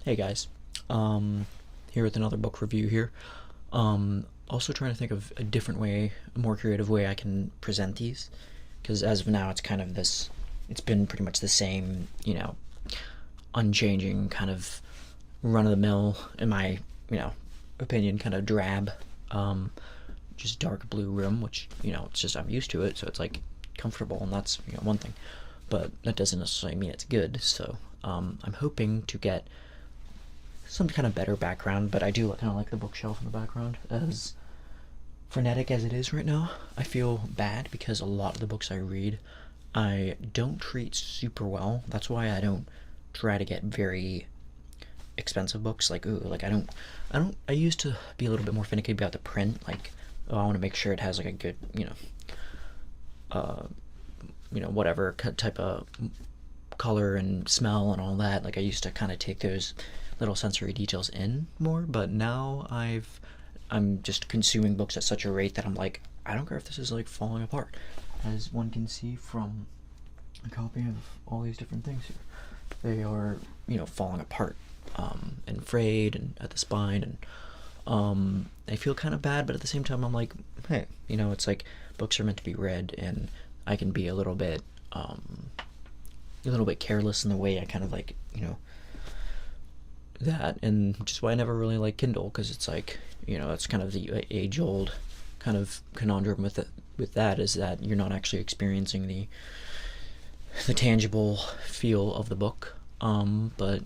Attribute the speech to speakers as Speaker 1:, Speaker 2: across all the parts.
Speaker 1: Hey guys, here with another book review here. Also trying to think of a different way, a more creative way I can present these, because as of now it's kind of this, it's been pretty much the same, unchanging kind of run-of-the-mill, in my, opinion, kind of drab, just dark blue room, which, it's just, I'm used to it, so it's like comfortable, and that's, one thing, but that doesn't necessarily mean it's good, so I'm hoping to get some kind of better background, but I do kind of like the bookshelf in the background. As frenetic as it is right now, I feel bad because a lot of the books I read I don't treat super well. That's why I don't try to get very expensive books. Like, ooh, like I used to be a little bit more finicky about the print. Like, oh, I want to make sure it has like a good, whatever type of color and smell and all that. Like, I used to kind of take those little sensory details in more, but now I'm just consuming books at such a rate that I'm like, I don't care if this is like falling apart, as one can see from a copy of all these different things here. They are, falling apart, and frayed and at the spine, and I feel kind of bad, but at the same time I'm like, hey, it's like books are meant to be read, and I can be a little bit careless in the way I kind of like, that, and which is why I never really like Kindle, because it's like, that's kind of the age-old kind of conundrum with it, with that, is that you're not actually experiencing the tangible feel of the book. But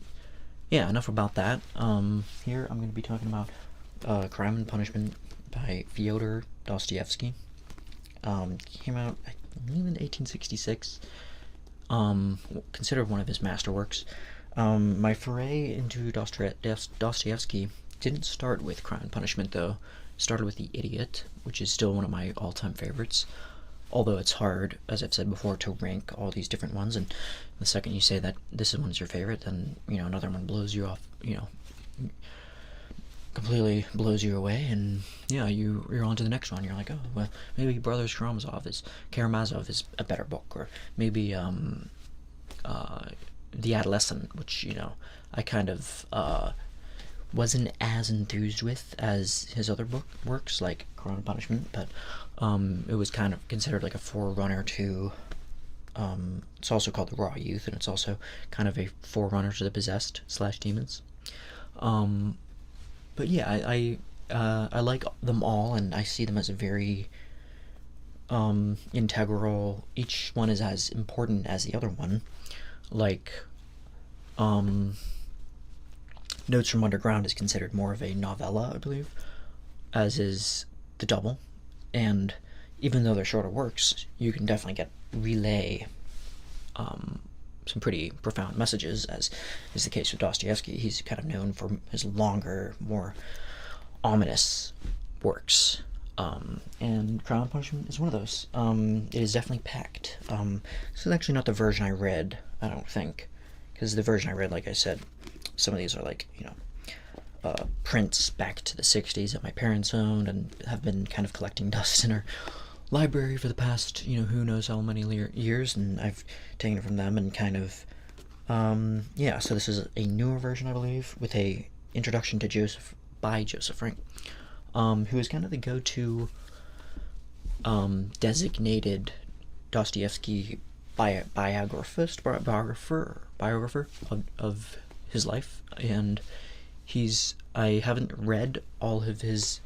Speaker 1: yeah, enough about that. Here I'm going to be talking about Crime and Punishment by Fyodor Dostoevsky. Came out, I believe, in 1866. Considered one of his masterworks. My foray into Dostoevsky didn't start with Crime and Punishment, though. It started with The Idiot, which is still one of my all-time favorites. Although it's hard, as I've said before, to rank all these different ones, and the second you say that this one's your favorite, then, another one blows you off, completely blows you away, and yeah, you're on to the next one. You're like, oh, well, maybe Brothers Karamazov is a better book, or maybe The Adolescent, which, I kind of wasn't as enthused with as his other works, like Crime and Punishment, but it was kind of considered like a forerunner to, it's also called The Raw Youth, and it's also kind of a forerunner to The Possessed / Demons. But yeah, I like them all, and I see them as a very integral. Each one is as important as the other one. Like, Notes from Underground is considered more of a novella, I believe, as is The Double, and even though they're shorter works, you can definitely relay some pretty profound messages, as is the case with Dostoevsky. He's kind of known for his longer, more ominous works. And Crime and Punishment is one of those. It is definitely packed. This is actually not the version I read, I don't think, because the version I read, like I said, some of these are like, prints back to the 60s that my parents owned and have been kind of collecting dust in our library for the past, who knows how many years, and I've taken it from them and kind of, yeah, so this is a newer version, I believe, with a introduction to Joseph Frank, who is kind of the go-to designated Dostoevsky biographer of his life, and I haven't read all of his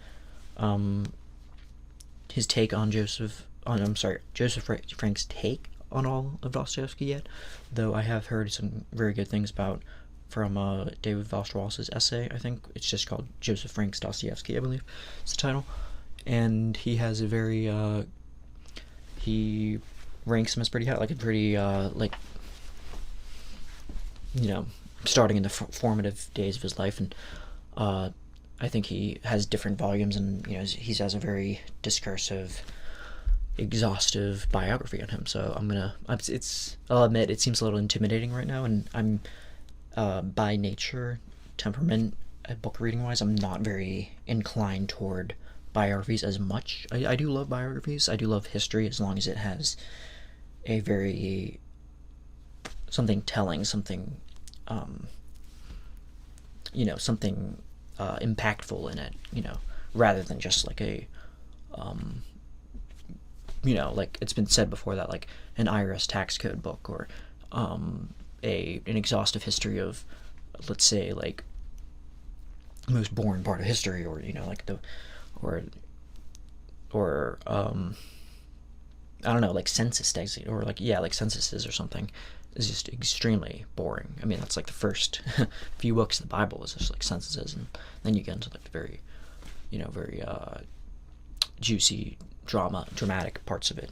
Speaker 1: take on Joseph Frank's take on all of Dostoevsky yet, though I have heard some very good things from David Foster Wallace's essay. I think it's just called Joseph Frank's Dostoevsky, I believe it's the title, and he has a very he ranks him as pretty high, like a pretty starting in the formative days of his life, and I think he has different volumes, and he has a very discursive, exhaustive biography on him. So I'll admit it seems a little intimidating right now, and I'm by nature, temperament, book reading wise, I'm not very inclined toward biographies as much. I do love biographies. I do love history, as long as it has a very something telling, something something impactful in it, rather than just like a like it's been said before that like an IRS tax code book, or an exhaustive history of, let's say, like the most boring part of history, or like the or I don't know, like census tags, or like like censuses or something, is just extremely boring. I mean, that's like the first few books of the Bible is just like censuses, and then you get into like the very very juicy dramatic parts of it,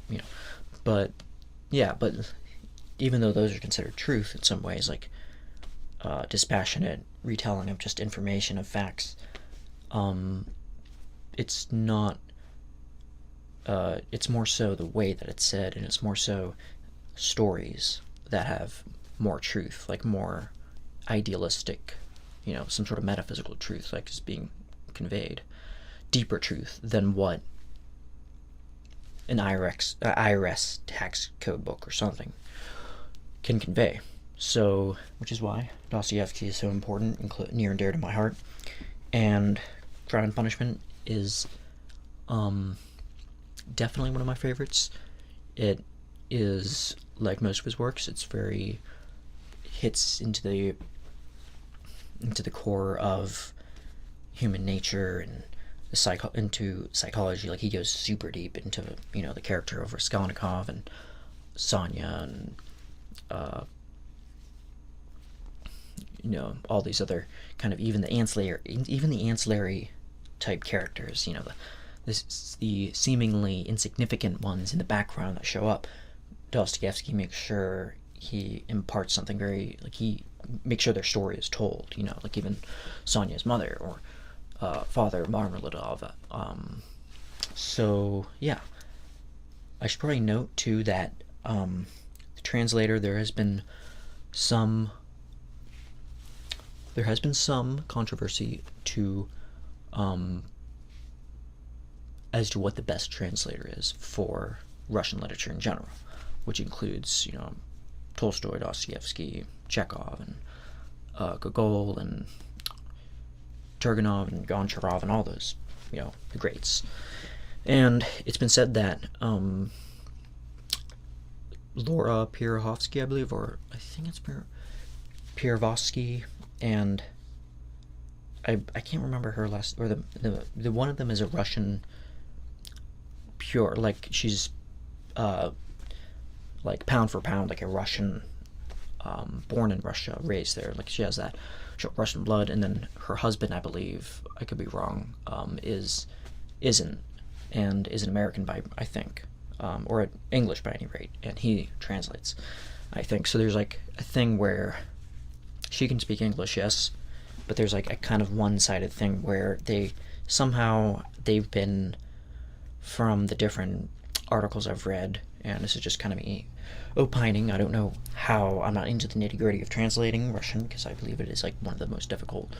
Speaker 1: but even though those are considered truth in some ways, like dispassionate retelling of just information, of facts, it's not it's more so the way that it's said, and it's more so stories that have more truth, like more idealistic, some sort of metaphysical truth, like is being conveyed, deeper truth than what an IRS tax code book or something can convey. So, which is why Dostoevsky is so important, near and dear to my heart. And Crime and Punishment is definitely one of my favorites. It is, like most of his works, it's very hits into the core of human nature and into psychology. Like, he goes super deep into the character of Raskolnikov and Sonya, and all these other kind of even the ancillary type characters. The seemingly insignificant ones in the background that show up. Dostoevsky makes sure he imparts something very, like, he makes sure their story is told. Like even Sonya's mother, or Father Marmeladov. So yeah, I should probably note too that the translator, there has been some controversy as to what the best translator is for Russian literature in general, which includes Tolstoy, Dostoevsky, Chekhov, and Gogol, and Turgenev, and Goncharov, and all those the greats. And it's been said that Laura Pierovsky, I believe, or I think it's Pierovsky, and I can't remember her last, or the one of them is a Russian pure, like she's like pound for pound like a Russian, born in Russia, raised there, like she has that Russian blood. And then her husband, I believe, I could be wrong, isn't, and is an American by, I think, or English by any rate, and he translates, I think. So there's like a thing where she can speak English, yes, but there's like a kind of one-sided thing where they've been, from the different articles I've read, and this is just kind of me opining, I don't know how, I'm not into the nitty-gritty of translating Russian, because I believe it is like one of the most difficult,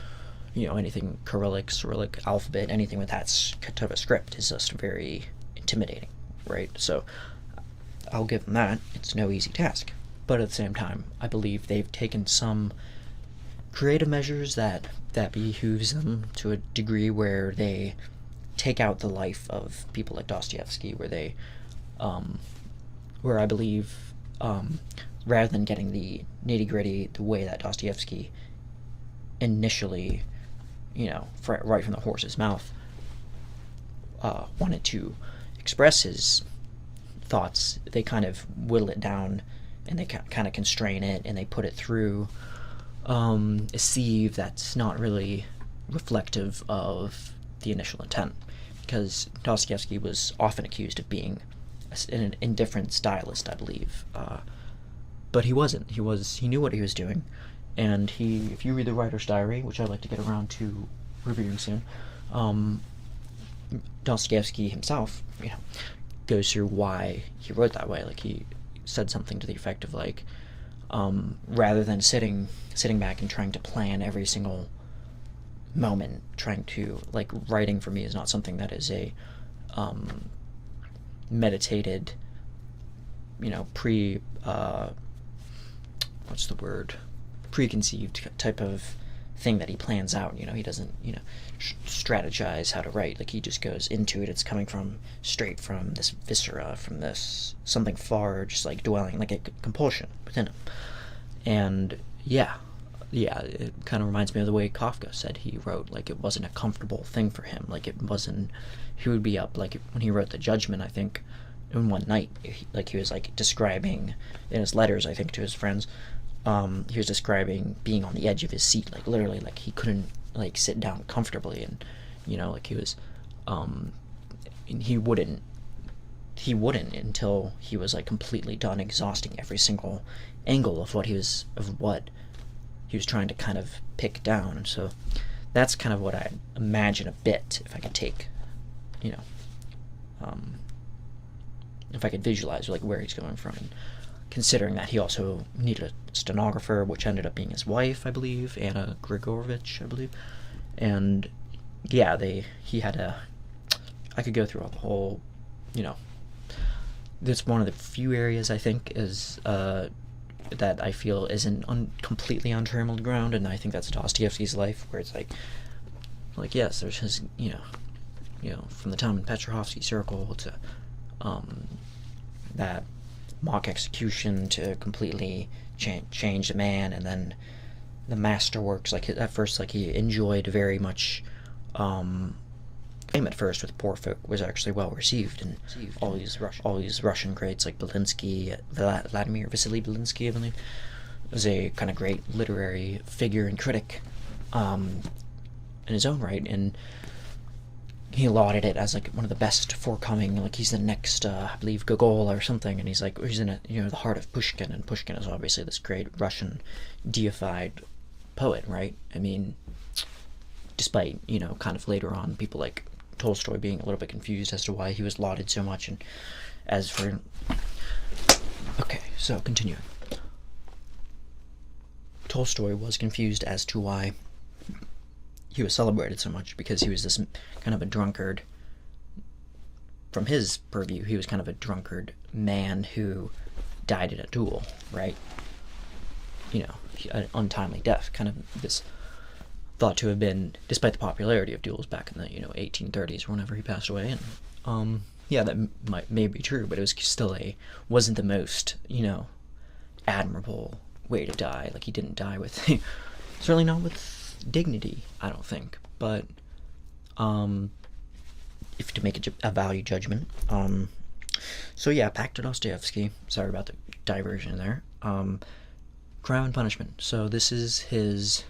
Speaker 1: anything Cyrillic alphabet, anything with that type of script is just very intimidating, right? So I'll give them that, it's no easy task. But at the same time, I believe they've taken some creative measures that behooves them to a degree, where they take out the life of people like Dostoevsky, where they where I believe, rather than getting the nitty-gritty the way that Dostoevsky initially, right from the horse's mouth, wanted to express his thoughts, they kind of whittle it down, and they kind of constrain it, and they put it through a sieve that's not really reflective of the initial intent. Because Dostoevsky was often accused of being an indifferent stylist, I believe, but he wasn't. He knew what he was doing, and if you read the writer's diary, which I'd like to get around to reviewing soon, Dostoevsky himself, goes through why he wrote that way. Like, he said something to the effect of like, rather than sitting back and trying to plan every single moment, trying to, like, writing for me is not something that is a meditated, preconceived type of thing that he plans out. He doesn't strategize how to write. Like, he just goes into it. It's coming from straight from this viscera, from this something far, just like dwelling, like a compulsion within him. And yeah, it kind of reminds me of the way Kafka said he wrote. Like, it wasn't a comfortable thing for him. Like, it wasn't. He would be up, like, when he wrote The Judgment, I think, in one night, he was like describing in his letters, I think, to his friends. He was describing being on the edge of his seat, like literally, like he couldn't like sit down comfortably, and like he was, he wouldn't until he was like completely done exhausting every single angle of what he was trying to kind of pick down. And so that's kind of what I imagine a bit, if I could take, if I could visualize like where he's going from. And considering that he also needed a stenographer, which ended up being his wife, I believe, Anna Grigorovich, I believe. And yeah, he had I could go through all the whole, that's one of the few areas I think is that I feel isn't completely untrammeled ground, and I think that's Dostoevsky's life, where it's like yes, there's his, from the time in Petrovsky Circle to that mock execution to completely change the man, and then the masterworks. Like, at first, like, he enjoyed very much fame at first with poor folk, was actually well received, and all these Russian greats like Belinsky, Vladimir Vasily Belinsky, I believe, was a kind of great literary figure and critic in his own right, and he lauded it as like one of the best forthcoming, like he's the next I believe Gogol or something, and he's in the heart of Pushkin, and Pushkin is obviously this great Russian deified poet, right? I mean, despite kind of later on people like Tolstoy being a little bit confused as to why he was lauded so much. And as for okay, so continuing, Tolstoy was confused as to why he was celebrated so much, because he was this kind of a drunkard. From his purview, he was kind of a drunkard man who died in a duel, right? An untimely death, kind of this thought to have been, despite the popularity of duels back in the 1830s or whenever he passed away. And yeah, that may be true, but it was still wasn't the most admirable way to die. Like, he didn't die with certainly not with dignity, I don't think. But if to make a value judgment, so yeah, back to Dostoevsky. Sorry about the diversion there. Crime and Punishment. So this is his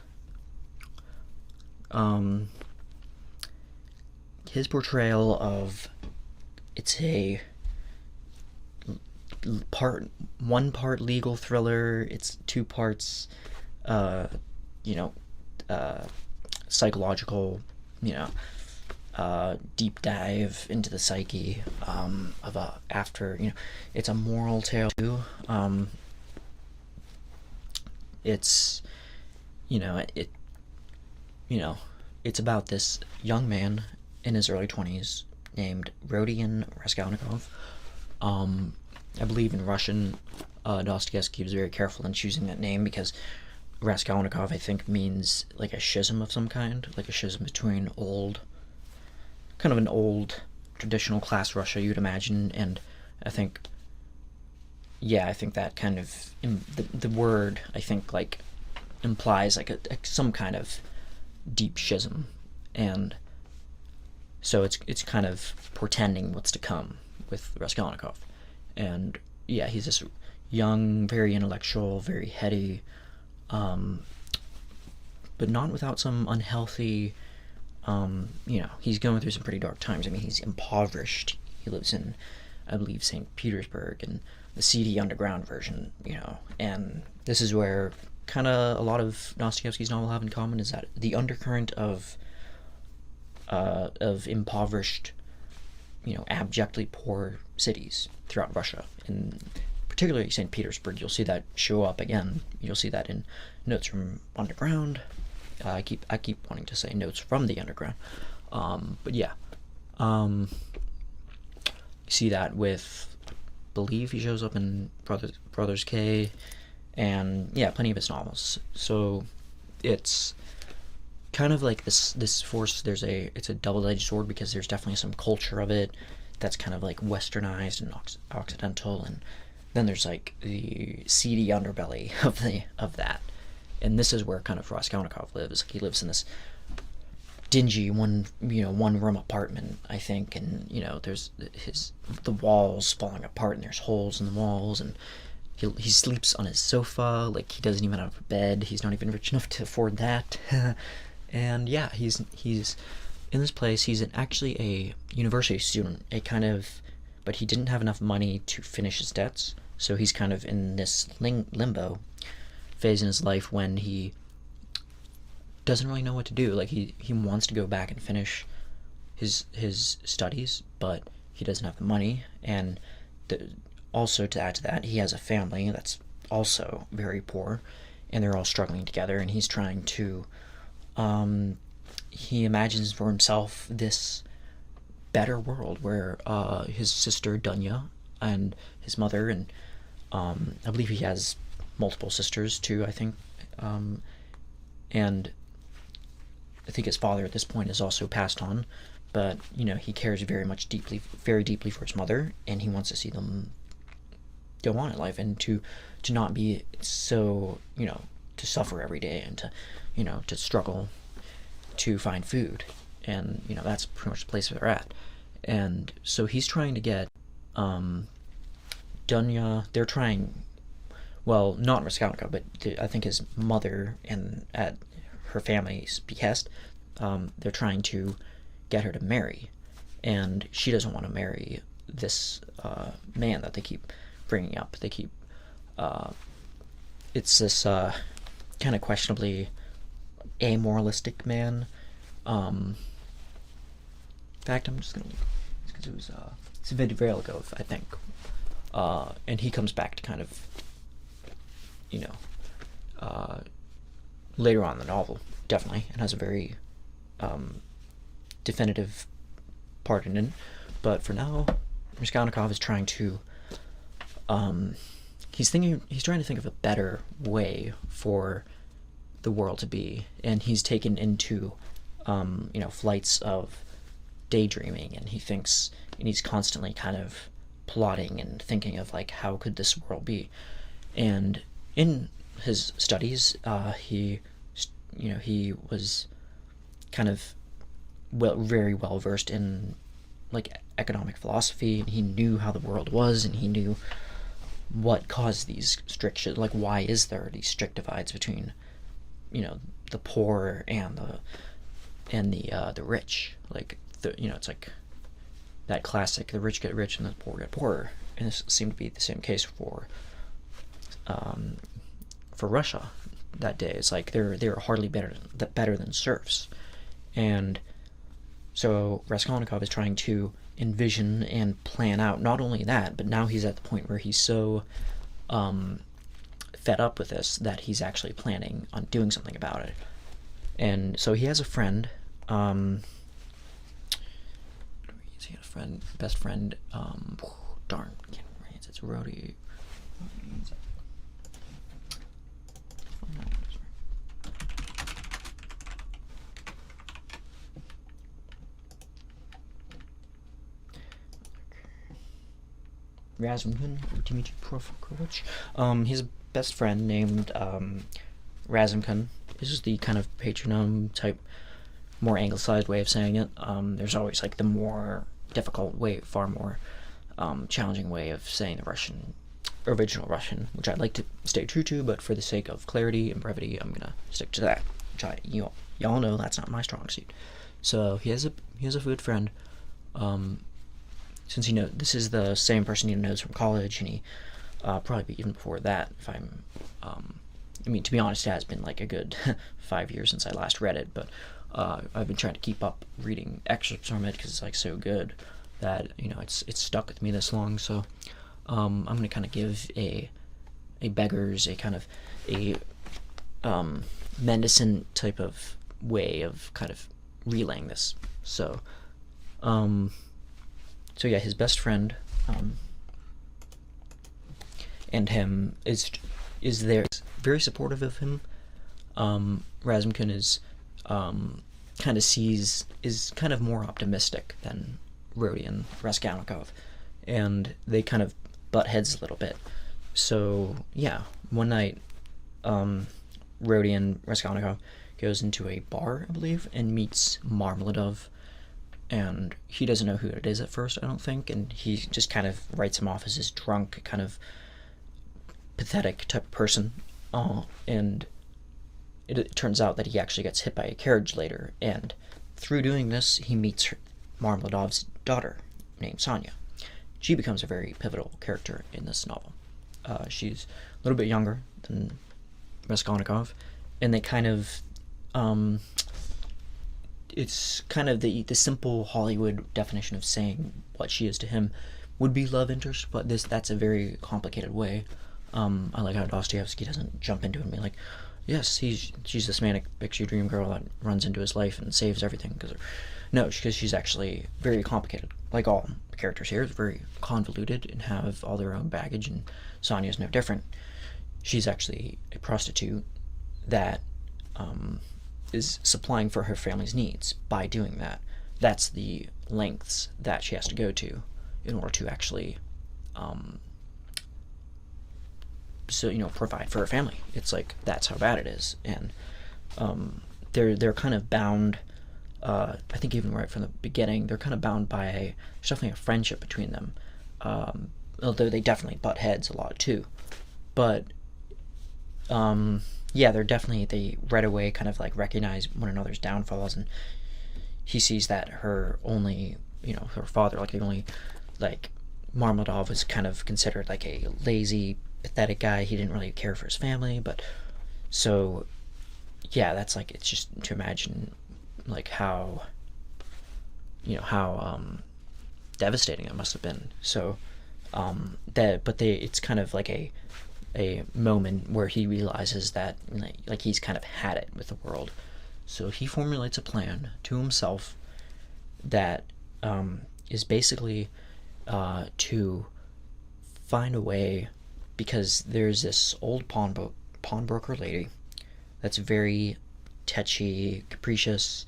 Speaker 1: portrayal of, it's a one part legal thriller, it's 2 parts psychological, deep dive into the psyche of it's a moral tale too. It's it's about this young man in his early 20s named Rodion Raskolnikov. I believe in Russian, Dostoevsky was very careful in choosing that name, because Raskolnikov, I think, means like a schism of some kind, like a schism between kind of an old traditional class Russia, you'd imagine, and I think that kind of, the word, I think, like, implies like some kind of deep schism, and so it's kind of portending what's to come with Raskolnikov. And yeah, he's this young, very intellectual, very heady, but not without some unhealthy, he's going through some pretty dark times. I mean, he's impoverished. He lives in, I believe, St. Petersburg, and the seedy underground version, and this is where kind of a lot of Dostoevsky's novel have in common, is that the undercurrent of impoverished, abjectly poor cities throughout Russia, and particularly St. Petersburg. You'll see that show up again. You'll see that in Notes from Underground. I keep wanting to say Notes from the Underground, but yeah, you see that with, believe he shows up in Brothers K, and yeah, plenty of his novels. So it's kind of like this force. It's a double-edged sword, because there's definitely some culture of it that's kind of like westernized and occidental, and then there's like the seedy underbelly of that. And this is where kind of Raskolnikov lives. He lives in this dingy one room apartment, I think, and there's the walls falling apart, and there's holes in the walls, and he sleeps on his sofa. Like, he doesn't even have a bed. He's not even rich enough to afford that. And yeah, he's in this place. He's actually a university student, but he didn't have enough money to finish his debts, so he's kind of in this limbo phase in his life when he doesn't really know what to do. Like, he wants to go back and finish his studies, but he doesn't have the money. And also, to add to that, he has a family that's also very poor, and they're all struggling together, and he's trying to he imagines for himself this better world where his sister Dunya and his mother, and I believe he has multiple sisters too, I think, and I think his father at this point is also passed on, but he cares very deeply for his mother, and he wants to see them go on in life, and to not be so, to suffer every day, and to struggle to find food. And that's pretty much the place where they're at. And so he's trying to get Dunya. They're trying, well, not Raskolnikov, but I think his mother, and at her family's behest, they're trying to get her to marry, and she doesn't want to marry this man that they keep bringing up. They keep it's this kind of questionably amoralistic man. In fact, I'm just gonna leave it because it's a video ago, I think, and he comes back to kind of later on in the novel, definitely, and has a very definitive part in it. But for now, Raskolnikov is trying to he's trying to think of a better way for the world to be, and he's taken into flights of daydreaming, and he's constantly kind of plotting and thinking of, like, how could this world be. And in his studies, he was kind of very well versed in, like, economic philosophy, and he knew how the world was, and he knew what caused these like, why is there these strict divides between the poor and the rich. Like, it's like that classic, the rich get rich and the poor get poorer. And this seemed to be the same case for Russia that day. It's like they're hardly better than serfs. And so Raskolnikov is trying to envision and plan out not only that, but now he's at the point where he's so fed up with this that he's actually planning on doing something about it. And so he has a friend, best friend, darn, can't remember, it's Rody. Razumkin, Dmitry Prokofiev. His best friend named Razumkin. This is the kind of patronym type, more anglicized way of saying it. There's always, like, the more difficult way, far more challenging way of saying the original Russian, which I'd like to stay true to, but for the sake of clarity and brevity, I'm gonna stick to that. Which y'all know that's not my strong suit. So he has a good friend. Since this is the same person he knows from college, and he probably even before that, if I'm I mean, to be honest, it has been like a good 5 years since I last read it, but I've been trying to keep up reading excerpts from it because it's, like, so good that it's stuck with me this long. So I'm gonna kind of give a beggar's, a kind of a Mendelssohn type of way of kind of relaying this. So yeah, his best friend and him is there, very supportive of him. Razumkin is kind of is kind of more optimistic than Rodion Raskolnikov, and they kind of butt heads a little bit. So yeah, one night, Rodion Raskolnikov goes into a bar, I believe, and meets Marmaladov, and he doesn't know who it is at first, I don't think, and he just kind of writes him off as this drunk, kind of pathetic type of person. And it turns out that he actually gets hit by a carriage later, and through doing this, he meets Marmaladov's daughter, named Sonia. She becomes a very pivotal character in this novel. She's a little bit younger than Raskolnikov, and they kind of, it's kind of the simple Hollywood definition of saying what she is to him would be love interest, but that's a very complicated way. I like how Dostoevsky doesn't jump into it and be like, yes, she's this manic pixie dream girl that runs into his life and saves everything. No, because she's actually very complicated. Like all the characters here, they're very convoluted and have all their own baggage, and Sonia's no different. She's actually a prostitute that is supplying for her family's needs by doing that. That's the lengths that she has to go to in order to actually provide for her family. It's like, that's how bad it is. And they're kind of bound, I think even right from the beginning, they're kind of bound by there's definitely a friendship between them, although they definitely butt heads a lot too. But yeah, they right away kind of like recognize one another's downfalls, and he sees that her father, like the only, like, Marmeladov was kind of considered like a lazy, pathetic guy. He didn't really care for his family, but so yeah, that's like, it's just to imagine like how devastating it must have been. So it's kind of like a moment where he realizes that like he's kind of had it with the world. So he formulates a plan to himself that is basically to find a way, because there's this old pawnbroker lady that's very tetchy, capricious.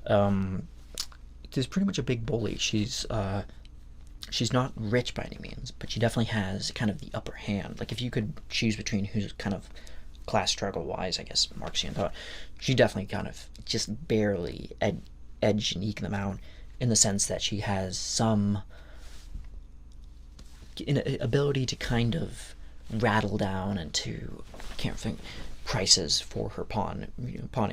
Speaker 1: There's pretty much a big bully. She's not rich by any means, but she definitely has kind of the upper hand. Like, if you could choose between who's kind of class struggle wise, I guess Marxian thought, she definitely kind of just barely edge and eke them out, in the sense that she has some ability to kind of rattle down and to, I can't think, prices for her pawning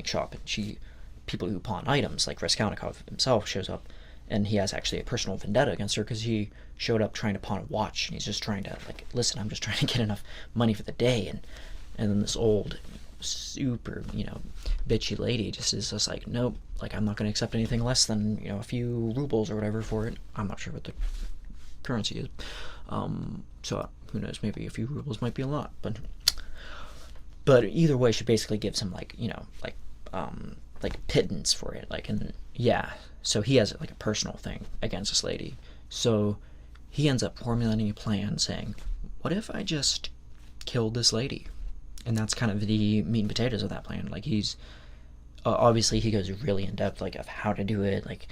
Speaker 1: shop. And people who pawn items, like Raskolnikov himself shows up, and he has actually a personal vendetta against her because he showed up trying to pawn a watch, and he's just trying to, like, listen, I'm just trying to get enough money for the day. And then this old, super, bitchy lady just is just like, nope, like, I'm not going to accept anything less than, a few rubles or whatever for it. I'm not sure what the currency is. So who knows, maybe a few rubles might be a lot, but either way, she basically gives him like pittance for it, like, and yeah, so he has like a personal thing against this lady. So he ends up formulating a plan saying, what if I just killed this lady? And that's kind of the meat and potatoes of that plan. Like, he's obviously he goes really in depth, like, of how to do it. Like,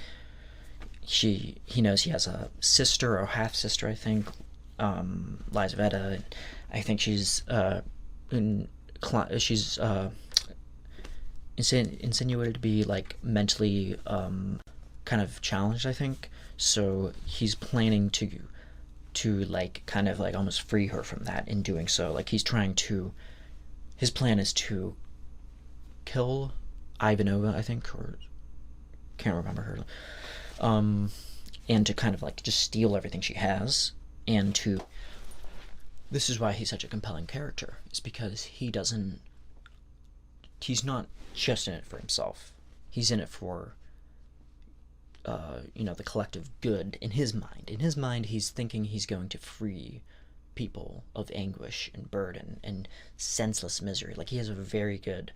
Speaker 1: he knows he has a sister or half sister, I think, Lizaveta. I think she's insinuated to be like mentally kind of challenged, I think. So he's planning to like kind of like almost free her from that. In doing so, like, his plan is to kill Ivanova, I think, or can't remember her, and to kind of like just steal everything she has. And this is why he's such a compelling character, is because he's not just in it for himself. He's in it for the collective good. In his mind, he's thinking he's going to free people of anguish and burden and senseless misery. Like, he has a very good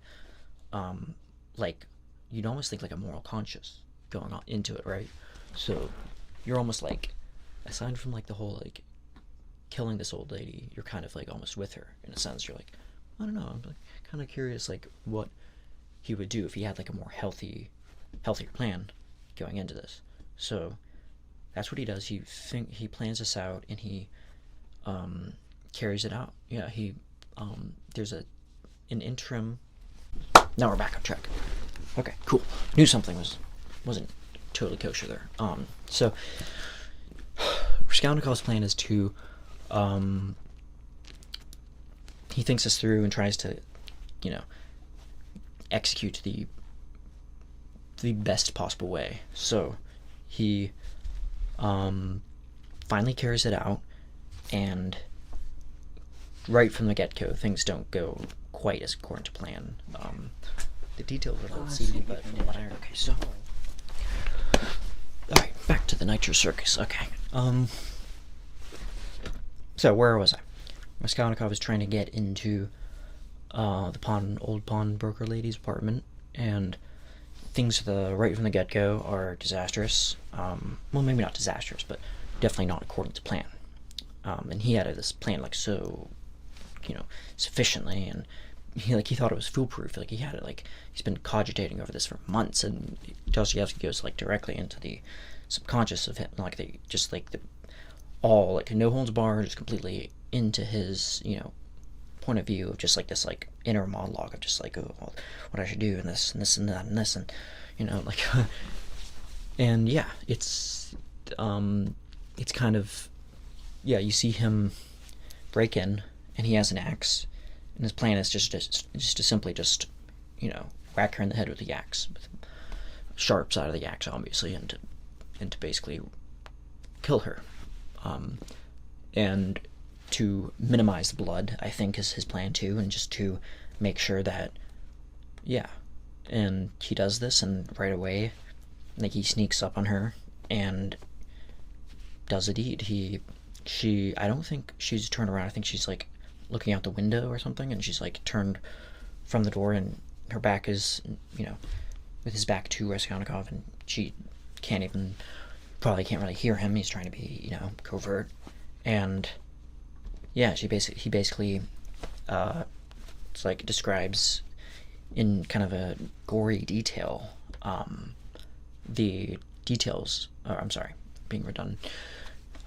Speaker 1: like, you'd almost think like a moral conscience going on into it, right? So you're almost like, aside from like the whole like killing this old lady, you're kind of like almost with her in a sense. You're like, I don't know, I'm like kind of curious, like, what he would do if he had like a more healthier plan going into this. So that's what he does. He plans this out, and he carries it out. Yeah, he there's an interim. Now we're back on track. Okay, cool. Knew something wasn't totally kosher there. So Raskolnikov's plan is to he thinks this through and tries to, execute the best possible way. So he finally carries it out, and right from the get-go, things don't go quite as according to plan. The details are a little seedy, but whatever. Okay, so alright, back to the Nitro Circus. Okay. So where was I? Raskolnikov is trying to get into the old pawnbroker lady's apartment, and things right from the get-go are disastrous. Well, maybe not disastrous, but definitely not according to plan. And he had this plan like so, sufficiently, and he thought it was foolproof. Like he had it, like he's been cogitating over this for months, and Dostoevsky goes like directly into the subconscious of him, like all no holds barred, just completely into his point of view of just like this like inner monologue of just like, oh, well, what I should do and this and this and that and this, and like and yeah, it's kind of, yeah, you see him break in, and he has an axe, and his plan is just to simply whack her in the head with the axe, with the sharp side of the axe, obviously, and to basically kill her, and to minimize the blood, I think, is his plan too, and just to make sure that, yeah, and he does this, and right away, like, he sneaks up on her and does a deed. I don't think she's turned around. I think she's like looking out the window or something, and she's like turned from the door, and her back is, with his back to Raskolnikov, and she probably can't really hear him. He's trying to be, covert, and yeah, he basically it's like describes in kind of a gory detail the details, or I'm sorry, being redundant,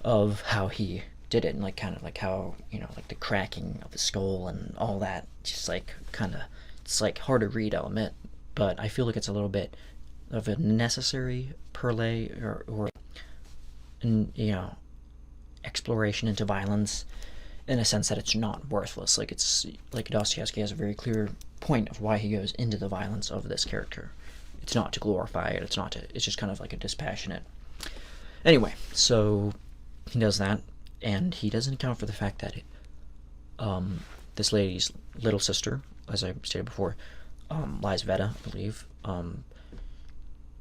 Speaker 1: of how he did it, and like kind of like how, like the cracking of the skull and all that, just like kind of, it's like hard to read, I'll admit, but I feel like it's a little bit of a necessary perlay or exploration into violence, in a sense that it's not worthless. Like, it's like Dostoevsky has a very clear point of why he goes into the violence of this character. It's not to glorify it, it's just kind of like a dispassionate. Anyway, so he does that, and he doesn't account for the fact that this lady's little sister, as I stated before, Lizaveta, I believe,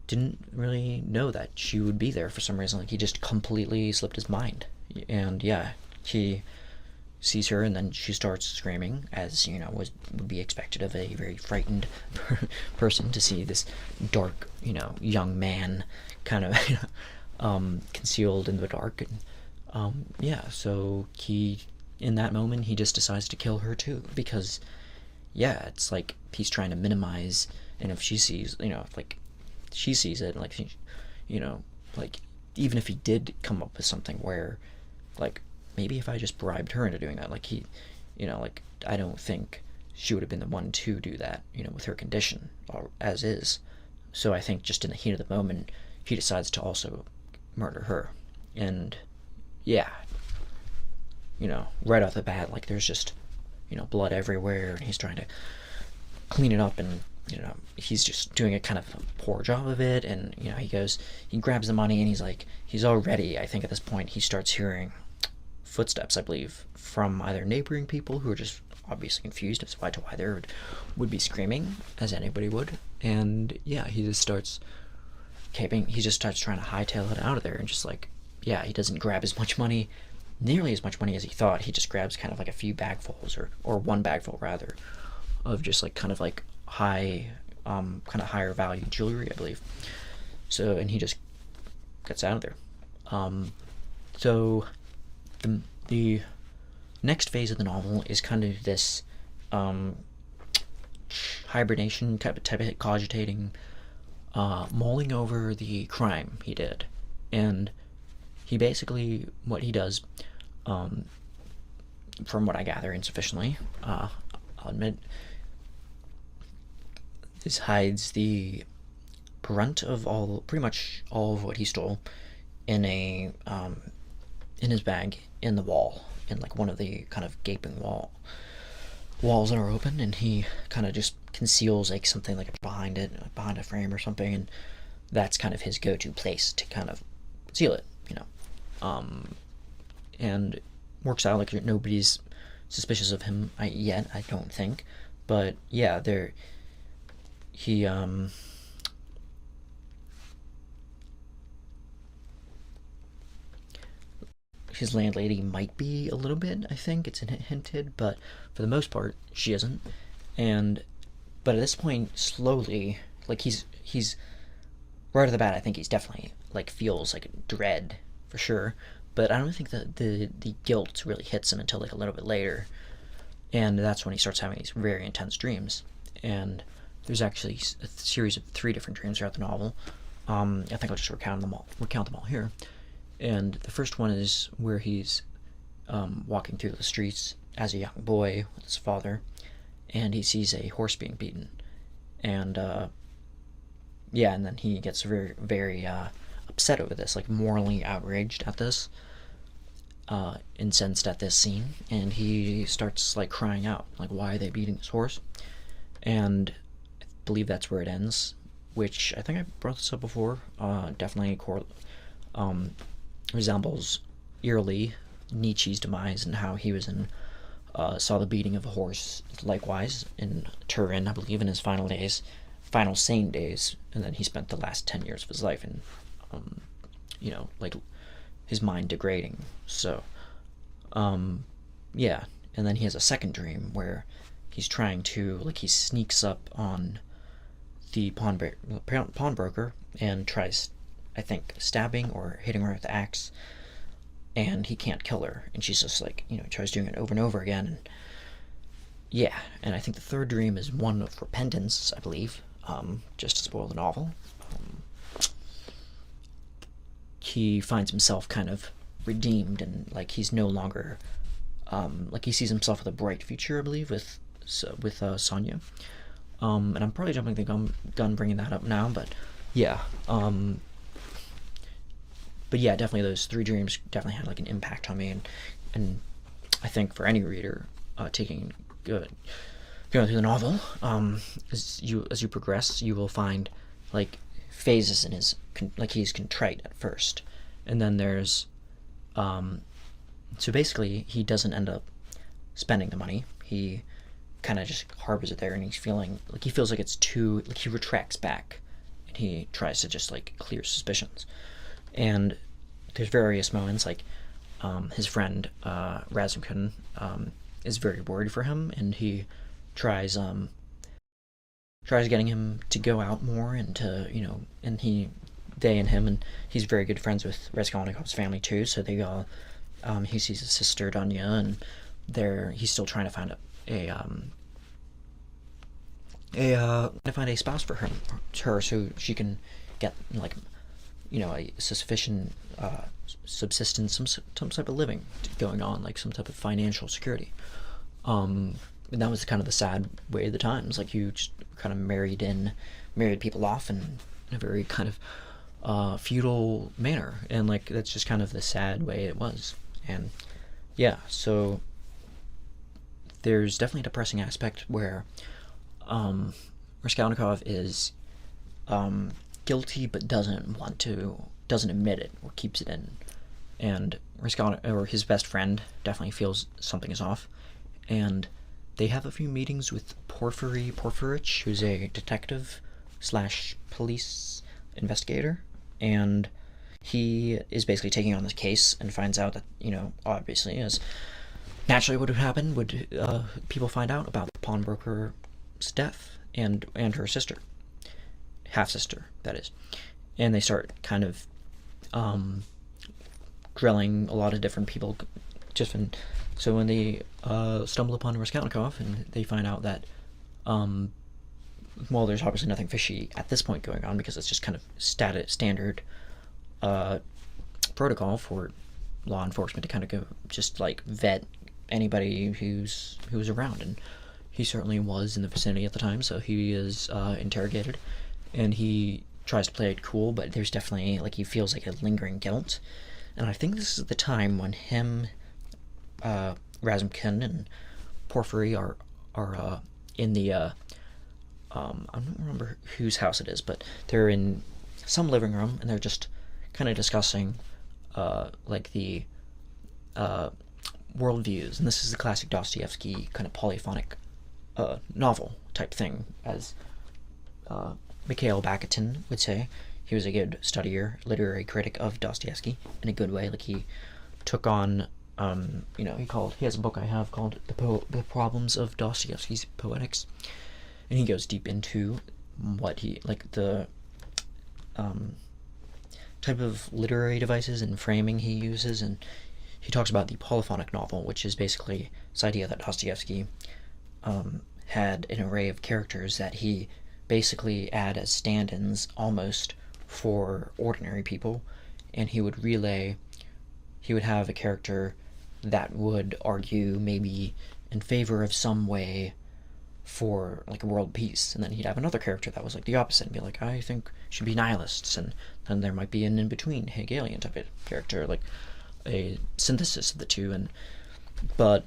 Speaker 1: didn't really know that she would be there for some reason. Like, he just completely slipped his mind. And yeah, he sees her, and then she starts screaming, as would be expected of a very frightened person, to see this dark, young man kind of concealed in the dark. And yeah, so in that moment, he just decides to kill her too, because yeah, it's like he's trying to minimize, and if she sees, like she sees it, like like even if he did come up with something where, like, maybe if I just bribed her into doing that, like like, I don't think she would have been the one to do that, with her condition, or as is. So I think just in the heat of the moment, he decides to also murder her. And yeah, right off the bat, like, there's just, blood everywhere, and he's trying to clean it up, and, he's just doing a kind of a poor job of it, and, he grabs the money, and he's already, I think at this point, he starts hearing footsteps, I believe, from either neighboring people who are just obviously confused as to why they would be screaming, as anybody would, and yeah, he just starts trying to hightail it out of there, and just like, yeah, he doesn't grab nearly as much money as he thought. He just grabs kind of like a few bagfuls, or one bagful rather, of just like kind of like kind of higher value jewelry, I believe. So, and he just gets out of there. So the next phase of the novel is kind of this hibernation type of cogitating, mulling over the crime he did. And he basically, what he does, from what I gather insufficiently, I'll admit, is hides the brunt of pretty much all of what he stole in in his bag in the wall, in like one of the kind of gaping walls that are open, and he kind of just conceals like something like behind a frame or something, and that's kind of his go-to place to kind of conceal it, and works out. Like nobody's suspicious of him yet, I don't think, but yeah, he his landlady might be a little bit, I think it's hinted, but for the most part she isn't. And but at this point, slowly, like he's right off the bat, I think he's definitely like feels like dread for sure, but I don't think that the guilt really hits him until like a little bit later, and that's when he starts having these very intense dreams. And there's actually a series of 3 different dreams throughout the novel. I think I'll just recount them all here. And the first one is where he's walking through the streets as a young boy with his father, and he sees a horse being beaten, and yeah, and then he gets very, very upset over this, like morally outraged at this, incensed at this scene, and he starts like crying out, like, why are they beating this horse? And I believe that's where it ends, which I think I brought this up before. Definitely resembles eerily Nietzsche's demise, and how he was saw the beating of a horse likewise in Turin, I believe, in his final sane days, and then he spent the last 10 years of his life in like his mind degrading. So yeah, and then he has a second dream where he's trying to, like, he sneaks up on the pawnbroker and tries, I think, stabbing or hitting her with the axe, and he can't kill her, and she's just like, tries doing it over and over again. And yeah, and I think the third dream is one of repentance, I believe, just to spoil the novel. He finds himself kind of redeemed, and like he's no longer like he sees himself with a bright future, I believe, with Sonia. And I'm probably jumping the gun bringing that up now, but yeah. But yeah, definitely those 3 dreams definitely had like an impact on me, and I think for any reader going through the novel, as you progress, you will find like phases in his like he's contrite at first, and then there's so basically he doesn't end up spending the money. He kind of just harbors it there, and he feels like it's too, like he retracts back, and he tries to just like clear suspicions. And there's various moments, like his friend Razumkin is very worried for him, and he tries getting him to go out more, and to and they and him, and he's very good friends with Raskolnikov's family too. So they go. He sees his sister Dunya, and he's still trying to find a spouse for her, so she can get like a sufficient subsistence, some type of living going on, like some type of financial security. And that was kind of the sad way of the times. Like you just kind of married people off in a very kind of feudal manner, and like that's just kind of the sad way it was. And yeah, so there's definitely a depressing aspect where Raskolnikov is guilty but doesn't admit it or keeps it in, and his best friend definitely feels something is off, and they have a few meetings with Porfiry Porfirich, who's a detective / police investigator, and he is basically taking on this case and finds out that, obviously, as naturally what would happen, would people find out about the pawnbroker's death and her sister, half-sister, that is. And they start kind of drilling a lot of different people. So when they stumble upon Raskolnikov, and they find out that well, there's obviously nothing fishy at this point going on because it's just kind of standard protocol for law enforcement to kind of go just like vet anybody who's around, and he certainly was in the vicinity at the time, so he is interrogated, and he tries to play it cool, but there's definitely like he feels like a lingering guilt, and I think this is the time when him, Razumkin, and Porphyry are in the I don't remember whose house it is, but they're in some living room and they're just kind of discussing like the worldviews, and this is the classic Dostoevsky kind of polyphonic novel type thing, as Mikhail Bakhtin would say. He was a good studier, literary critic of Dostoevsky in a good way. Like he took on, he has a book I have called The Problems of Dostoevsky's Poetics, and he goes deep into what he, like the type of literary devices and framing he uses, and he talks about the polyphonic novel, which is basically this idea that Dostoevsky had an array of characters that he basically had as stand-ins almost for ordinary people, and he would have a character that would argue maybe in favor of some way for like a world peace, and then he'd have another character that was like the opposite and be like, I think should be nihilists, and then there might be an in-between Hegelian type of character, like a synthesis of the two. But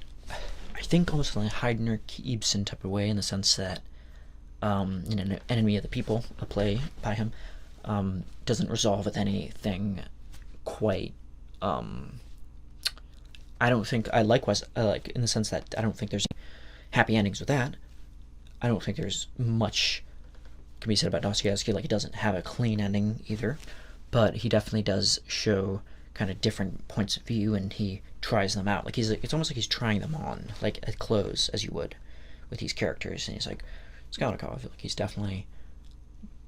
Speaker 1: I think almost in a Heidner Ibsen type of way, in the sense that in an Enemy of the People, a play by him, doesn't resolve with anything quite I don't think I likewise like in the sense that I don't think there's happy endings with that. I don't think there's much can be said about Dostoevsky, like it doesn't have a clean ending either, but he definitely does show kind of different points of view, and he tries them out. Like it's almost like he's trying them on, like at clothes, as you would with these characters. And he's like, Skolnikov, I feel like he's definitely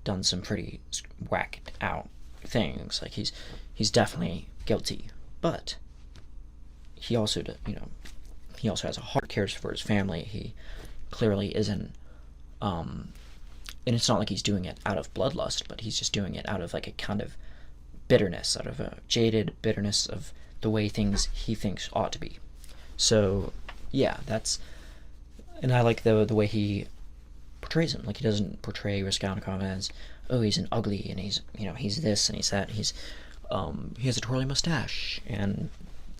Speaker 1: done some pretty whacked out things. Like he's definitely guilty, but he also he also has a heart, cares for his family. He clearly isn't and it's not like he's doing it out of bloodlust, but he's just doing it out of like a kind of bitterness, out of a jaded bitterness of the way things he thinks ought to be. So yeah, and I like the way he portrays him. Like he doesn't portray Raskolnikov as, oh, he's an ugly and he's this and he's that. He has a twirly mustache, and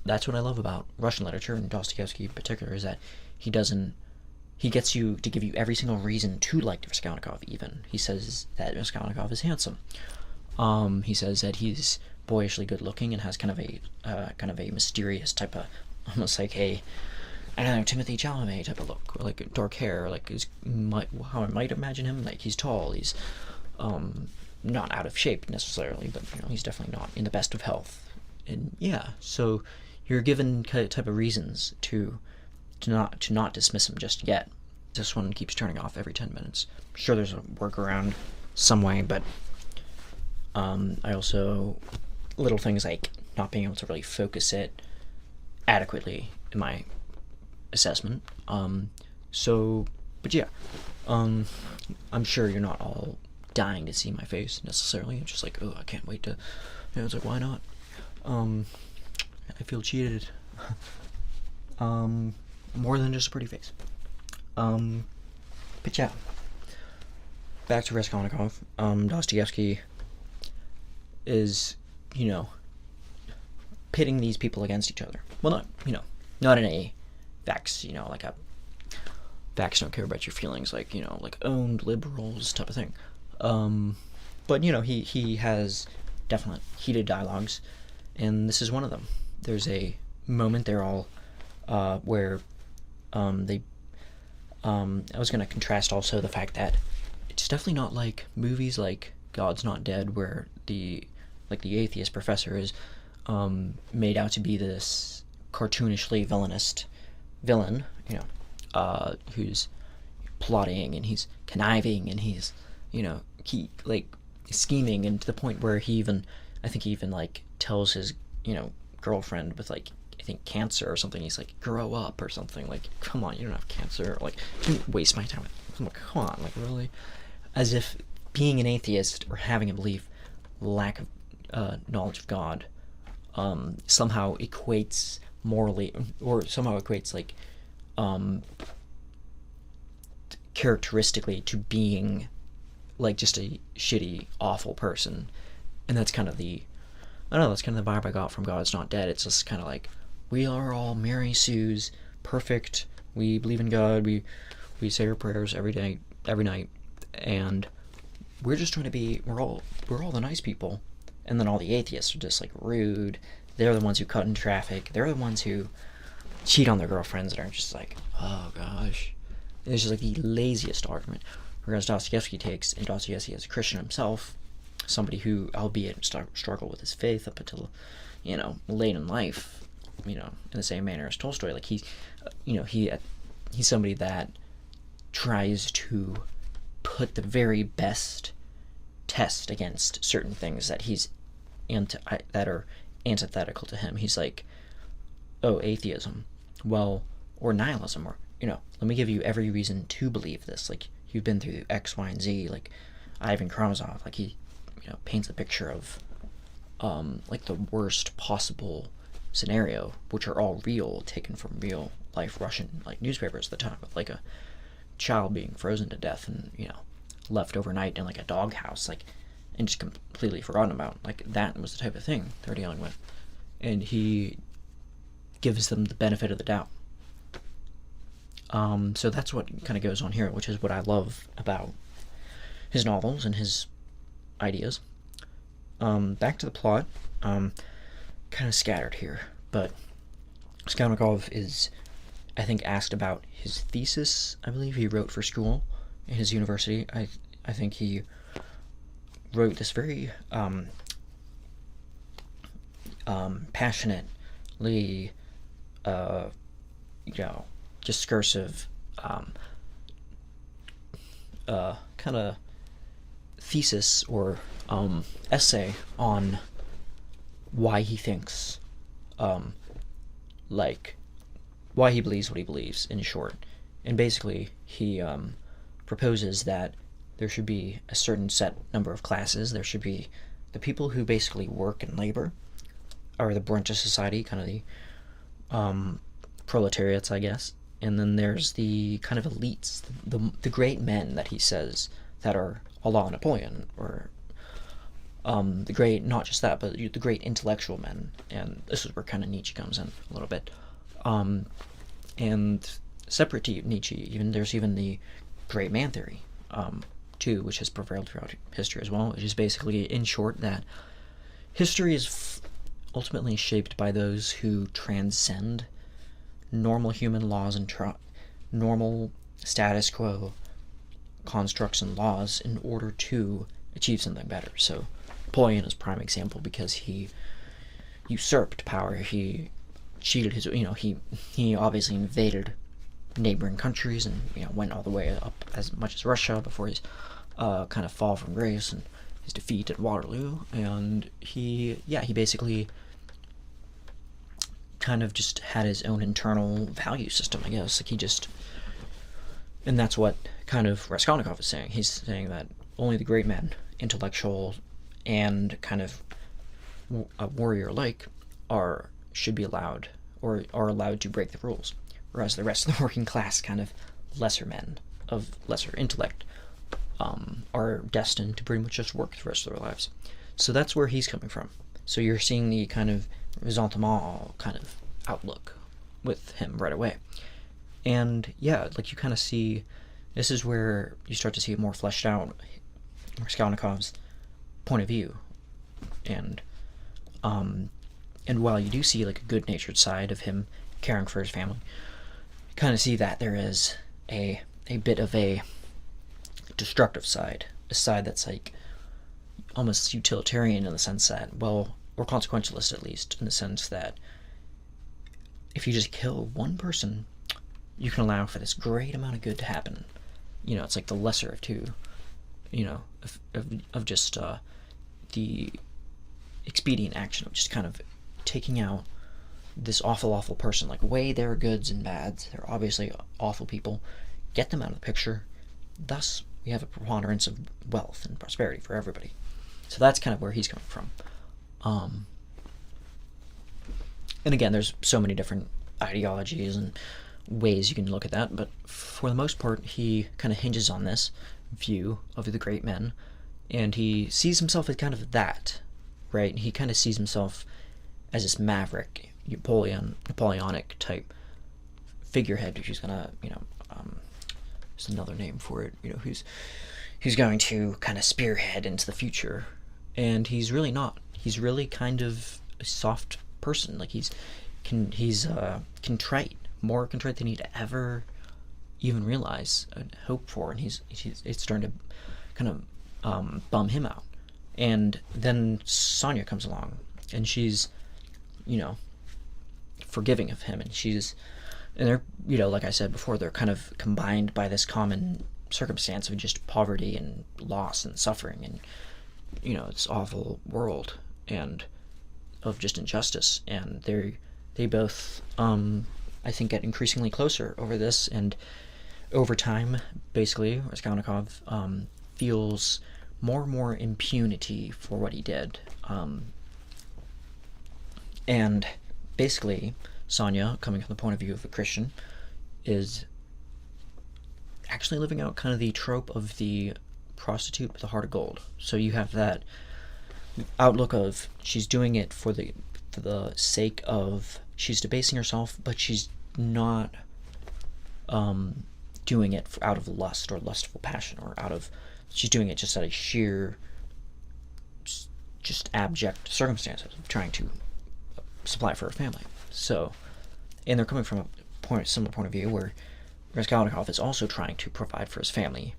Speaker 1: that's what I love about Russian literature, and Dostoevsky in particular, is that he gets you to give you every single reason to like Raskolnikov. Even he says that Raskolnikov is handsome. He says that he's boyishly good looking and has kind of a mysterious type of, almost like a, I don't know, Timothy Chalamet type of look, like dark hair, like how I might imagine him. Like he's tall, he's not out of shape necessarily, but he's definitely not in the best of health. And yeah, so you're given type of reasons to not dismiss him just yet. This one keeps turning off every 10 minutes. I'm sure there's a workaround some way, but I also, little things like not being able to really focus it adequately in my assessment. But yeah, I'm sure you're not all dying to see my face necessarily. It's just like, oh, I can't wait to, it's like, why not? I feel cheated. More than just a pretty face. But yeah, back to Raskolnikov. Dostoevsky is, pitting these people against each other. Well, not in a facts, like a facts don't care about your feelings, like, like owned liberals type of thing. But, he has definite heated dialogues, and this is one of them. There's a moment they're all, where I was going to contrast also the fact that it's definitely not like movies like God's Not Dead, where the atheist professor is made out to be this cartoonishly villain, who's plotting and he's conniving and he's scheming, and to the point where I think he even like tells his girlfriend with like, I think cancer or something, he's like, grow up or something, like, come on, you don't have cancer, like, don't waste my time, come on, like, really. as if being an atheist or having a belief, lack of knowledge of God, somehow equates morally, or somehow equates like characteristically to being like just a shitty, awful person. And that's kind of the, I don't know, that's kind of the vibe I got from God's Not Dead. It's just kind of like, we are all Mary Sue's, perfect, we believe in God, we say our prayers every day, every night, and we're just trying to be, we're all the nice people. And then all the atheists are just like rude. They're the ones who cut in traffic. They're the ones who cheat on their girlfriends and are just like, oh gosh. It's just like the laziest argument. Whereas Dostoevsky takes, and Dostoevsky as a Christian himself, somebody who, albeit struggled with his faith up until, late in life, in the same manner as Tolstoy, like he's somebody that tries to put the very best test against certain things that that are antithetical to him. He's like, oh, atheism, well, or nihilism, or let me give you every reason to believe this. Like, you've been through X, Y, and Z. Like Ivan Karamazov, like he, paints a picture of, like the worst possible scenario, which are all real, taken from real life Russian like newspapers at the time, of like a child being frozen to death and left overnight in like a doghouse, like, and just completely forgotten about. Like, that was the type of thing they're dealing with, and he gives them the benefit of the doubt. So that's what kind of goes on here, which is what I love about his novels and his ideas. Back to the plot. Kind of scattered here, but Raskolnikov is, I think, asked about his thesis. I believe he wrote for school in his university. I think he wrote this very passionately, discursive, kind of thesis or essay on why he thinks, like, why he believes what he believes, in short. And basically, he proposes that there should be a certain set number of classes. There should be the people who basically work and labor, are the brunt of society, kind of the proletariats, I guess. And then there's the kind of elites, the great men that he says that are a la Napoleon, or the great, not just that, but the great intellectual men. And this is where kind of Nietzsche comes in a little bit. And separate to Nietzsche, there's even the great man theory, too, which has prevailed throughout history as well. Which is basically, in short, that history is ultimately shaped by those who transcend normal human laws and normal status quo constructs and laws in order to achieve something better. So Napoleon is a prime example, because he usurped power. He cheated his, he obviously invaded neighboring countries and went all the way up as much as Russia before his kind of fall from grace and his defeat at Waterloo. And he basically kind of just had his own internal value system, I guess. Like, and that's what kind of Raskolnikov is saying. He's saying that only the great men, intellectual and kind of a warrior-like, should be allowed, or are allowed to break the rules, whereas the rest of the working class, kind of lesser men of lesser intellect, are destined to pretty much just work the rest of their lives. So that's where he's coming from. So you're seeing the kind of resentment kind of outlook with him right away. And yeah, like, you kind of see, this is where you start to see it more fleshed out, Raskolnikov's point of view. And while you do see like a good-natured side of him caring for his family, you kind of see that there is a bit of a destructive side, a side that's like almost utilitarian, in the sense that, well, or consequentialist at least, in the sense that if you just kill one person, you can allow for this great amount of good to happen. It's like the lesser of two, of just the expedient action of just kind of taking out this awful person, like, weigh their goods and bads. They're obviously awful people, get them out of the picture. Thus, we have a preponderance of wealth and prosperity for everybody. So that's kind of where he's coming from. And again, there's so many different ideologies and ways you can look at that, but for the most part, he kind of hinges on this view of the great men, and he sees himself as kind of that, right? He kind of sees himself as this maverick, Napoleonic type figurehead who's gonna, there's another name for it, who's going to kind of spearhead into the future, and he's really not. He's really kind of a soft person. Like he's contrite, more contrite than he'd ever even realize and hope for, and it's starting to kind of bum him out. And then Sonya comes along, and she's forgiving of him, and they're like I said before, they're kind of combined by this common circumstance of just poverty and loss and suffering and this awful world and of just injustice, and they both I think get increasingly closer over this, and over time basically Raskolnikov feels more and more impunity for what he did, and basically Sonya, coming from the point of view of a Christian, is actually living out kind of the trope of the prostitute with a heart of gold. So you have that outlook of she's doing it for the sake of, she's debasing herself, but she's not doing it out of lust or lustful passion, or she's doing it just out of sheer just abject circumstances of trying to supply for her family. So, and they're coming from a similar point of view where Raskolnikov is also trying to provide for his family,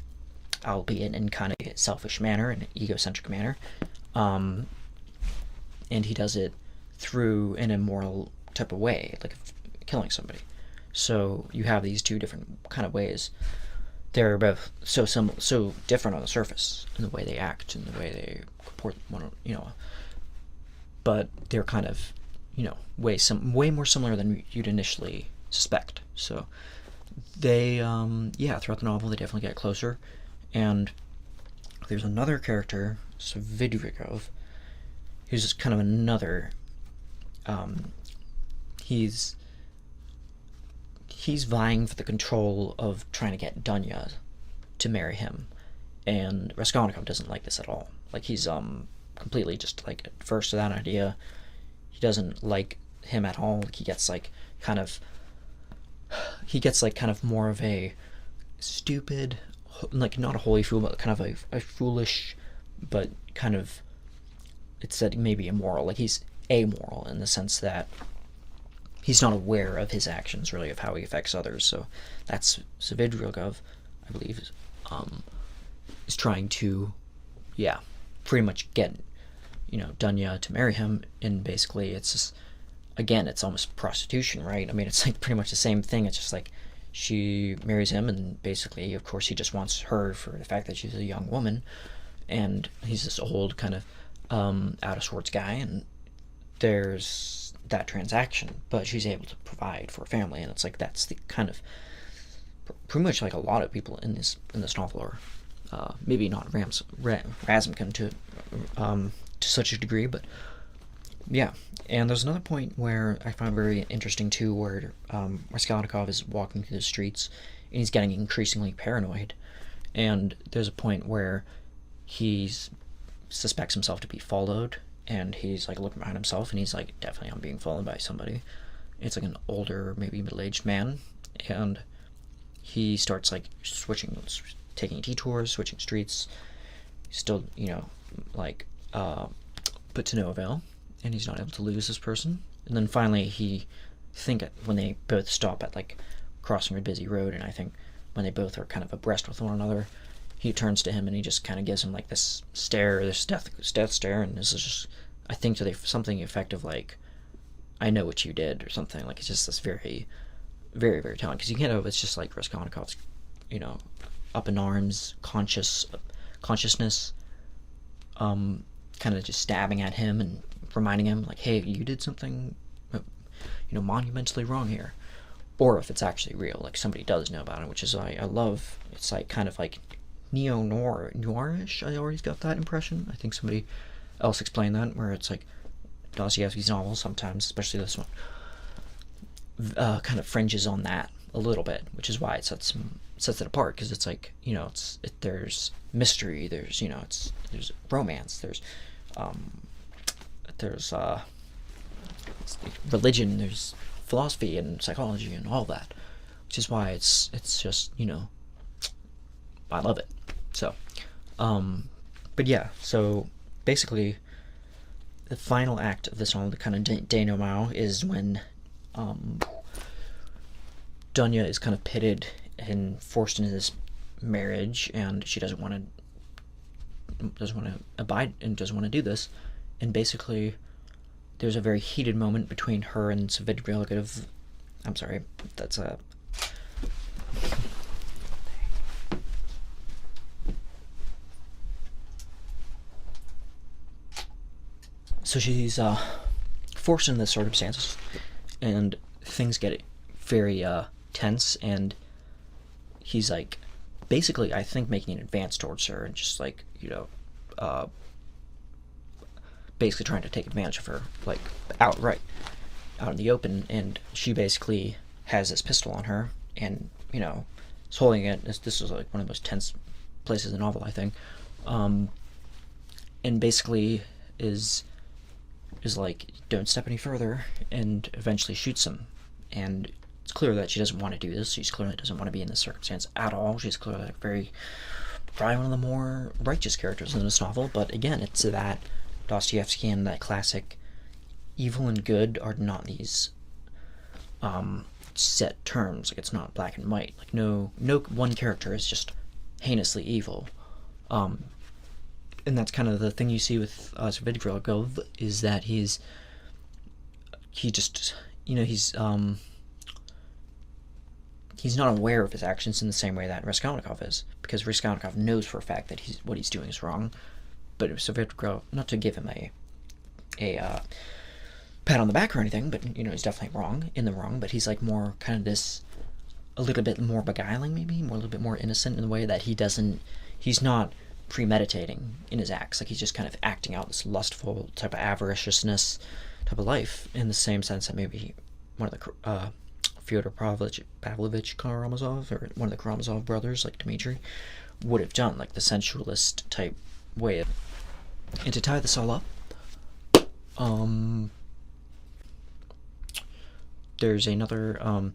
Speaker 1: albeit in kind of a selfish manner, an egocentric manner, and he does it through an immoral type of way, like killing somebody. So you have these two different kind of ways. They're both so different on the surface in the way they act and the way they comport, but they're kind of way more similar than you'd initially suspect. So they throughout the novel they definitely get closer. And there's another character, Svidrigov, who's kind of another he's vying for the control of trying to get Dunya to marry him, and Raskolnikov doesn't like this at all. Like he's completely just like adverse to that idea. He doesn't like him at all. Like he gets kind of more of a stupid, like not a holy fool, but kind of a foolish, but kind of, it's said maybe immoral. Like he's amoral in the sense that he's not aware of his actions, really, of how he affects others. So that's Svidrigov, I believe, is trying to, pretty much get, Dunya to marry him, and basically it's just, again, it's almost prostitution, right? I mean, it's like pretty much the same thing. It's just like she marries him, and basically, of course, he just wants her for the fact that she's a young woman, and he's this old kind of out of sorts guy, and there's that transaction, but she's able to provide for a family, and it's like that's the kind of pretty much like a lot of people in this novel are, maybe not Razumkin to such a degree, but yeah. And there's another point where I find very interesting too, where Raskolnikov is walking through the streets and he's getting increasingly paranoid, and there's a point where he suspects himself to be followed, and he's like looking behind himself, and he's like, definitely I'm being followed by somebody. It's like an older, maybe middle-aged man, and he starts like taking detours, switching streets, still, but to no avail, and he's not able to lose this person. And then finally when they both stop at like crossing a busy road, and I think when they both are kind of abreast with one another, he turns to him and he just kind of gives him like this stare, this death stare, and this is just, I think, something effective like, I know what you did, or something. Like, it's just this very, very, very telling, because it's just like Raskolnikov's, up in arms, consciousness, kind of just stabbing at him and reminding him like, hey, you did something, monumentally wrong here. Or if it's actually real, like somebody does know about it, which is I love. It's like kind of like neo-noirish. I always got that impression. I think somebody else explained that, where it's like Dostoevsky's novels sometimes, especially this one, kind of fringes on that a little bit, which is why it sets it apart, because it's like, there's mystery, there's there's romance, there's religion, there's philosophy and psychology and all that, which is why it's just, I love it. So but yeah, so basically the final act of this song, the kind of denouement, is when Dunya is kind of pitted and forced into this marriage, and she doesn't want to abide and doesn't want to do this, and basically there's a very heated moment between her and Svidrigailov. I'm sorry, that's a so she's forced into this circumstances, and things get very tense, and he's like basically, I think, making an advance towards her, and just like, basically trying to take advantage of her, like outright, out in the open. And she basically has this pistol on her, and is holding it. This is like one of the most tense places in the novel, I think. And basically is like, don't step any further, and eventually shoots him. And it's clear that she doesn't want to do this. She clearly doesn't want to be in this circumstance at all. She's clearly probably one of the more righteous characters in this novel. But again, it's that Dostoevsky and that classic evil and good are not these set terms. Like, it's not black and white. Like, no one character is just heinously evil. And that's kind of the thing you see with Svidrigailov, is that he's not aware of his actions in the same way that Raskolnikov is, because Raskolnikov knows for a fact that what he's doing is wrong. But Svidrigailov, not to give him a pat on the back or anything, but he's definitely in the wrong. But he's like more kind of this, a little bit more beguiling, maybe a little bit more innocent, in the way that he's not premeditating in his acts. Like, he's just kind of acting out this lustful type of avariciousness type of life, in the same sense that maybe one of the Fyodor Pavlovich Karamazov, or one of the Karamazov brothers, like Dmitri, would have done, like the sensualist type way of. And to tie this all up, there's another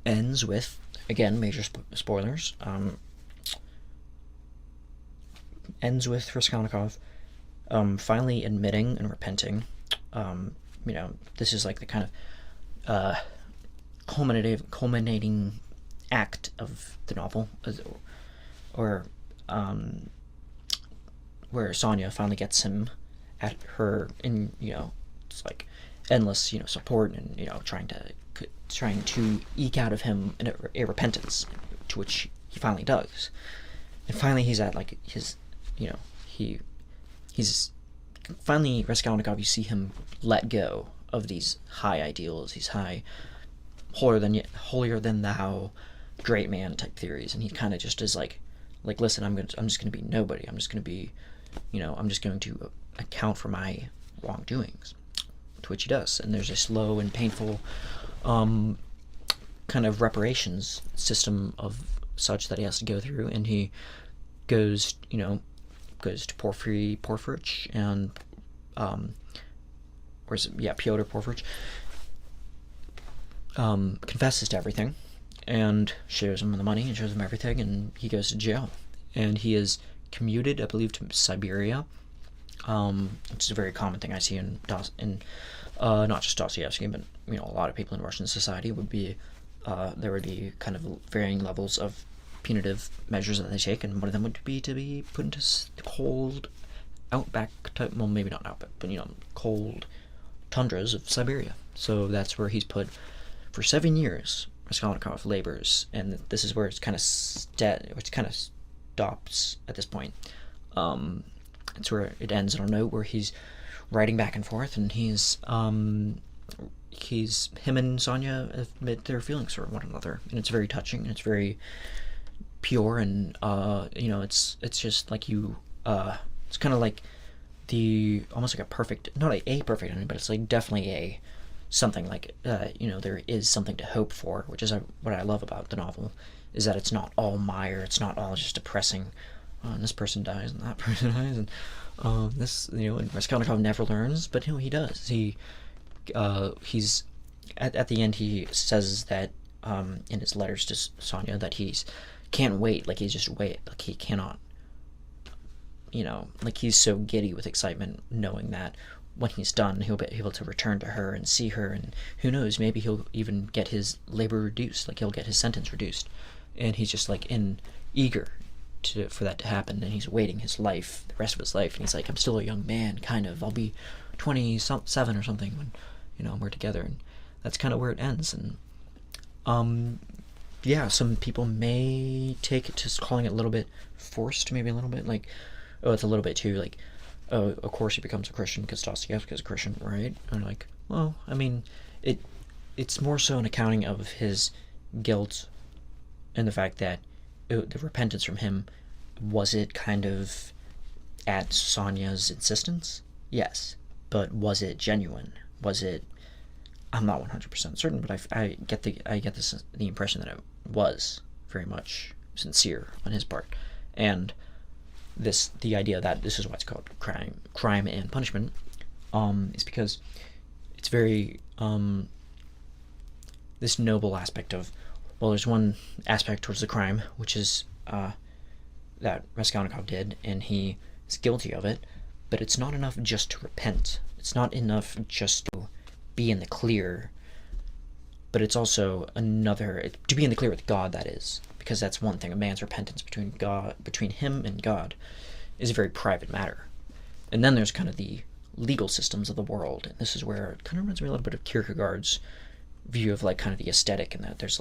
Speaker 1: ends with, again, major spoilers, ends with Raskolnikov finally admitting and repenting. This is like the kind of culminating act of the novel, or where Sonya finally gets him at her, in it's like endless support, and trying to eke out of him a repentance, to which he finally does. And finally he's at like his he's finally, Raskolnikov, you see him let go of these high ideals, these high holier than thou great man type theories, and he kind of just is like, listen, I'm just gonna be nobody. I'm just gonna be, I'm just going to account for my wrongdoings. To which he does, and there's a slow and painful kind of reparations system of such that he has to go through, and he goes to Porfirich, and Pyotr Porfirich, confesses to everything, and shows him the money, and shows him everything, and he goes to jail, and he is commuted, I believe, to Siberia, which is a very common thing I see in not just Dostoevsky, but a lot of people in Russian society would be, there would be kind of varying levels of punitive measures that they take, and one of them would be to be put into cold outback type, well, maybe not outback, but cold tundras of Siberia. So that's where he's put for 7 years. Raskolnikov labors, and this is where it's kind of stops at this point. It's where it ends on a note where he's writing back and forth, and him and Sonya admit their feelings for one another, and it's very touching, and it's very pure, and it's just like it's kind of like the almost like a perfect, not a perfect ending, but it's like definitely a something like there is something to hope for, which is what I love about the novel, is that it's not all mire, it's not all just depressing. And this person dies and that person dies, and this and Raskolnikov never learns, but he does. He's at the end he says that in his letters to Sonya that he's can't wait, like he's just wait, like he cannot, like he's so giddy with excitement knowing that when he's done he'll be able to return to her and see her, and who knows, maybe he'll even get his labor reduced, like he'll get his sentence reduced, and he's just like eager for that to happen, and he's waiting his life, the rest of his life, and he's like, I'm still a young man, kind of, I'll be 27 or something when we're together, and that's kind of where it ends. And yeah, some people may take it to calling it a little bit forced, maybe a little bit like, oh, it's a little bit too like, oh, of course he becomes a Christian because Dostoevsky is a Christian, right? And like, well, I mean, it's more so an accounting of his guilt and the fact that the repentance from him, was it kind of at Sonya's insistence? Yes. But was it genuine? Was it, I'm not 100% certain, but I get the impression that it was very much sincere on his part. And the idea that this is why it's called crime and punishment, is because it's very this noble aspect of, well, there's one aspect towards the crime, which is that Raskolnikov did, and he is guilty of it, but it's not enough just to repent. It's not enough just to be in the clear, but it's also to be in the clear with God, that is, because that's one thing. A man's repentance between him and God is a very private matter. And then there's kind of the legal systems of the world, and this is where it kind of reminds me a little bit of Kierkegaard's view of like kind of the aesthetic, and that there's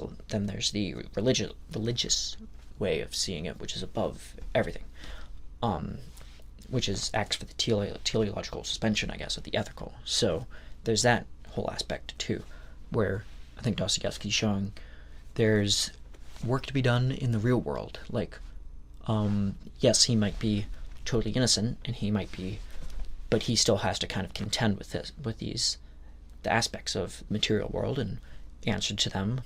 Speaker 1: the religious way of seeing it, which is above everything, which acts for the teleological suspension, I guess, of the ethical. So there's that whole aspect too, where I think Dostoevsky's showing there's work to be done in the real world. Like, yes, he might be totally innocent, and but he still has to kind of contend with the aspects of the material world and answer to them,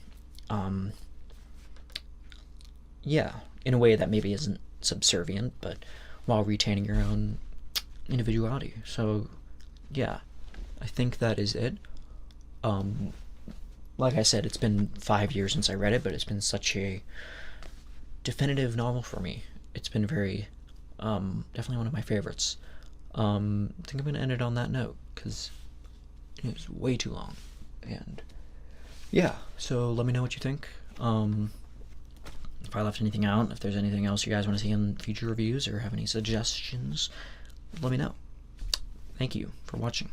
Speaker 1: in a way that maybe isn't subservient, but while retaining your own individuality. So yeah, I think that is it. Like I said, it's been 5 years since I read it, but it's been such a definitive novel for me. It's been very definitely one of my favorites. I think I'm going to end it on that note, because it's way too long. And yeah, so let me know what you think. If I left anything out, if there's anything else you guys want to see in future reviews or have any suggestions, let me know. Thank you for watching.